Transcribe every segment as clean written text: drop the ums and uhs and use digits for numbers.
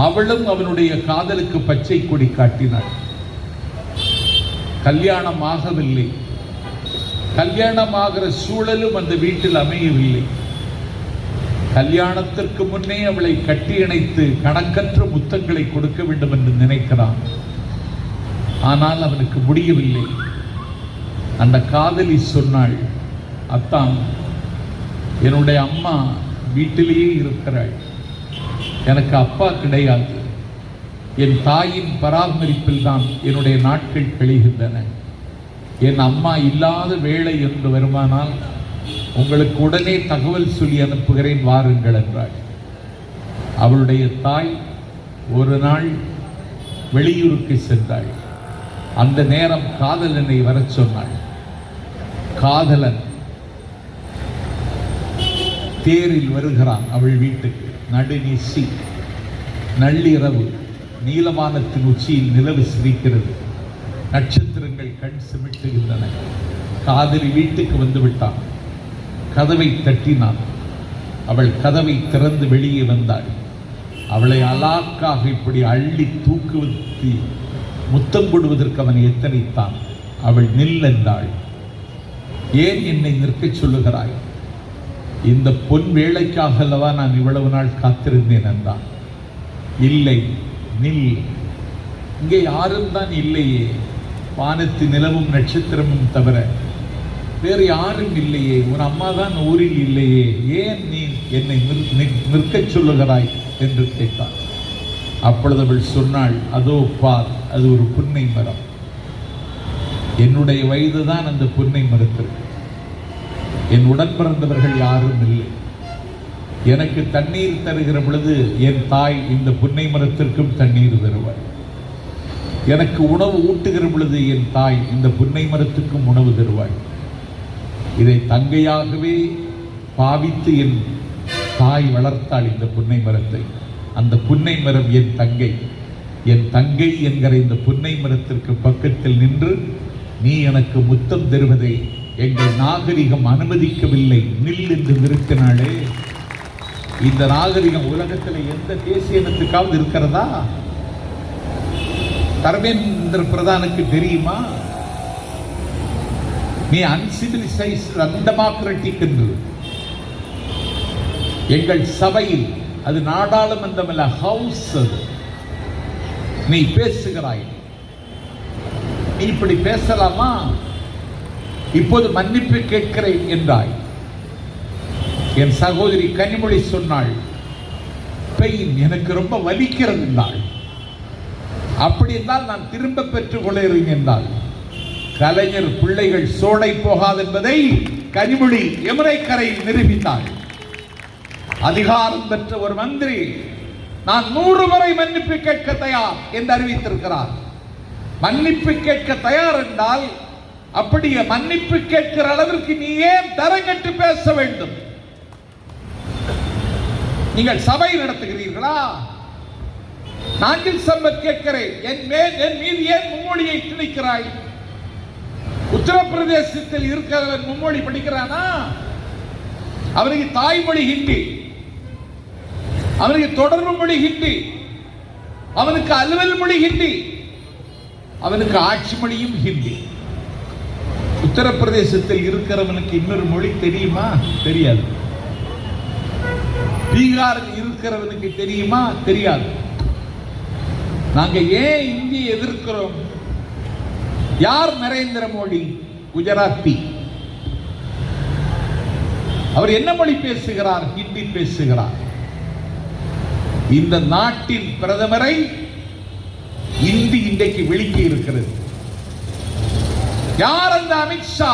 அவளும் அவனுடைய காதலுக்கு பச்சை கொடி காட்டினாள். கல்யாணம் ஆகவில்லை. கல்யாணமாகிற சூழலும் அந்த வீட்டில் அமையவில்லை. கல்யாணத்திற்கு முன்னே அவளை கட்டியணைத்து கணக்கற்ற முத்தங்களை கொடுக்க வேண்டும் என்று நினைக்கிறான். ஆனால் அவனுக்கு முடியவில்லை. அந்த காதலி சொன்னாள், அத்தான், என்னுடைய அம்மா வீட்டிலேயே இருக்கிறாள், எனக்கு அப்பா கிடையாது, என் தாயின் பராமரிப்பில் தான் என்னுடைய நாட்கள் கழிகின்றன, என் அம்மா இல்லாத வேளை என்று வருமானால் உங்களுக்கு உடனே தகவல் சொல்லி அனுப்புகிறேன், வாருங்கள் என்றாள். அவளுடைய தாய் ஒரு நாள் வெளியூருக்கு சென்றாள். அந்த நேரம் காதலனை வர சொன்னாள். காதலன் தேரில் வருகிறான் அவள் வீட்டுக்கு. நடுநிசி, நள்ளிரவு, நீலவானத்தின் உச்சியில் நிலவு சிரிக்கிறது, நட்சத்திரங்கள் கண் சிமிட்டுகின்றன. காதலி வீட்டுக்கு வந்து விட்டான். கதவை தட்டினான். அவள் கதவை திறந்து வெளியே வந்தாள். அவளை அலாக்காக இப்படி அள்ளி தூக்குவதற்கு முத்தம் போடுவதற்கு அவன் எத்தனைத்தான். அவள் நில் என்றாள். ஏன் என்னை நிற்கச் சொல்லுகிறாய்? இந்த பொன் வேளைக்காக அல்லவா நான் இவ்வளவு நாள் காத்திருந்தேன் என்றான். இல்லை, நில், இங்கே யாரும் தான் இல்லையே, வானத்து நிலவும் நட்சத்திரமும் தவிர வேறு யாரும் இல்லையே, உன் அம்மா தான் ஊரில் இல்லையே, ஏன் நீ என்னை நிற்கச் சொல்லுகிறாய் என்று கேட்டான். அப்பொழுது அவள் சொன்னாள், அதோ பார், அது ஒரு புன்னை மரம், என்னுடைய வயதுதான் அந்த புன்னை மரத்திற்கு, என் உடன் பிறந்தவர்கள் யாரும் இல்லை, எனக்கு தண்ணீர் தருகிற பொழுது என் தாய் இந்த புன்னை மரத்திற்கும் தண்ணீர் தருவாள், எனக்கு உணவு ஊட்டுகிற பொழுது என் தாய் இந்த புன்னை மரத்துக்கும் உணவு தருவாள், இதை தங்கையாகவே பாவித்து என் தாய் வளர்த்தாள் இந்த புன்னை மரத்தை, அந்த புன்னை மரம் என் தங்கை, என் தங்கை என்கிற இந்த புன்னை மரத்திற்கு பக்கத்தில் நின்று நீ எனக்கு முத்தம் தருவதை எங்கள் நாகரிகம் அனுமதிக்கவில்லை, நில் என்று நிறுத்தினாளே. இந்த நாகரிகம் உலகத்தில் எந்த தேசிய இனத்துக்காவது இருக்கிறதா? தர்மேந்திர பிரதானுக்கு தெரியுமா? நீ அன்சிவிலைஸ்ட், அன்டெமோக்ராட்டிக் என்று எங்கள் சபையில், அது நாடாளுமன்றம் அல்ல, ஹவுஸ், அது நீ பேசுகிறாய். நீ இப்படி பேசலாமா? இப்போது மன்னிப்பு கேட்கிறேன் என்றாய். என் சகோதரி கனிமொழி சொன்னாள், பெயின், எனக்கு ரொம்ப வலிக்கிறது என்றாள். அப்படி என்றால் நான் திரும்ப பெற்றுக் கொள்கிறேன் என்றால், கலைஞர் பிள்ளைகள் சோடை போகாது என்பதை கனிமொழி யமுனை கரையில் நிரூபித்தாள். அதிகாரம் பெற்ற ஒரு மந்திரி நான் 100 முறை மன்னிப்பு கேட்க தயார் என்று அறிவித்திருக்கிறார். மன்னிப்பு கேட்க தயார் என்றால் அப்படியே மன்னிப்பு கேட்கிற அளவிற்கு நீ ஏன் தரங்கட்டு பேச வேண்டும்? நீங்கள் சபை நடத்துகிறீர்களா? நாங்கள் சம்பத் கேட்கிறேன், என் மீது ஏன் மும்மொழியை திணிக்கிறாய்? உத்தரப்பிரதேசத்தில் இருக்கிறவன் மும்மொழி படிக்கிறானா? அவனுக்கு தாய்மொழி ஹிந்தி, அவனுக்கு தொடர்பு மொழி ஹிந்தி, அவனுக்கு அலுவல் மொழி ஹிந்தி, அவனுக்கு ஆட்சி மொழியும் ஹிந்தி. உத்தரப்பிரதேசத்தில் இருக்கிறவனுக்கு இன்னொரு மொழி தெரியுமா? தெரியாது. பீகாரில் இருக்கிறவனுக்கு தெரியுமா? தெரியாது. நாங்க ஏன் இந்தியை எதிர்க்கிறோம்? யார் நரேந்திர மோடி? குஜராத்தி. அவர் என்ன மொழி பேசுகிறார்? ஹிந்தி பேசுகிறார். இந்த நாட்டின் பிரதமரை இந்தி இன்றைக்கு விழுங்கி இருக்கிறது. யார் அந்த அமித்ஷா?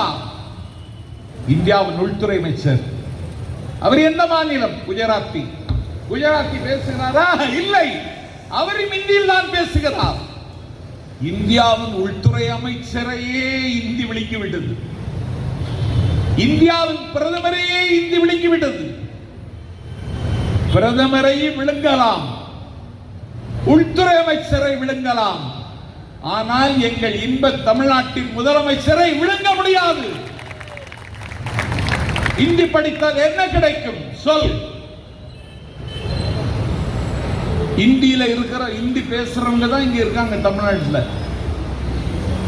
இந்தியாவின் உள்துறை அமைச்சர். அவர் எந்த மாநிலம்? குஜராத்தி. குஜராத்தி பேசுகிறாரா? இல்லை, அவரும் இந்தியில் தான் பேசுகிறார். இந்தியாவின் உள்துறை அமைச்சரையே இந்தி விழுங்கிவிட்டது. இந்தியாவின் பிரதமரையே இந்தி விழுங்கிவிட்டது. பிரதமரை விழுங்கலாம், உள்துறை அமைச்சரை விழுங்கலாம், ஆனால் எங்கள் இன்ப தமிழ்நாட்டின் முதலமைச்சரை விழுங்க முடியாது. இந்தி படித்தால் என்ன கிடைக்கும் சொல்? இந்தியில இருக்கிற இந்தி பேசுறவங்க தான் இங்க இருக்காங்க தமிழ்நாட்டில்.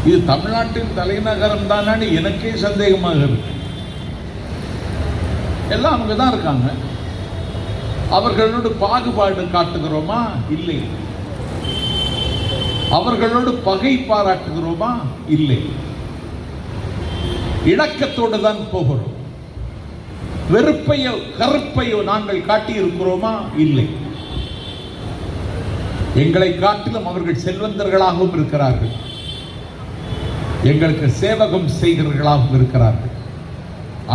இது தமிழ்நாட்டின் தலைநகரம் தானே எனக்கே சந்தேகமாக இருக்கு. எல்லாம் அவங்க தான் இருக்காங்க. அவர்களோடு பாகுபாடு காட்டுகிறோமா? இல்லை. அவர்களோடு பகை பாராட்டுகிறோமா? இல்லை. இணக்கத்தோடு தான் போகிறோம். வெறுப்பையோ கருப்பையோ நாங்கள் காட்டியிருக்கிறோமா? இல்லை. எங்களை காட்டிலும் அவர்கள் செல்வந்தர்களாகவும் இருக்கிறார்கள், எங்களுக்கு சேவகம் செய்கிறவர்களாகவும் இருக்கிறார்கள்.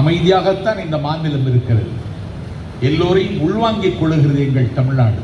அமைதியாகத்தான் இந்த மாநிலம் இருக்கிறது. எல்லோரையும் உள்வாங்கிக் கொள்ளுகிறது எங்கள் தமிழ்நாடு.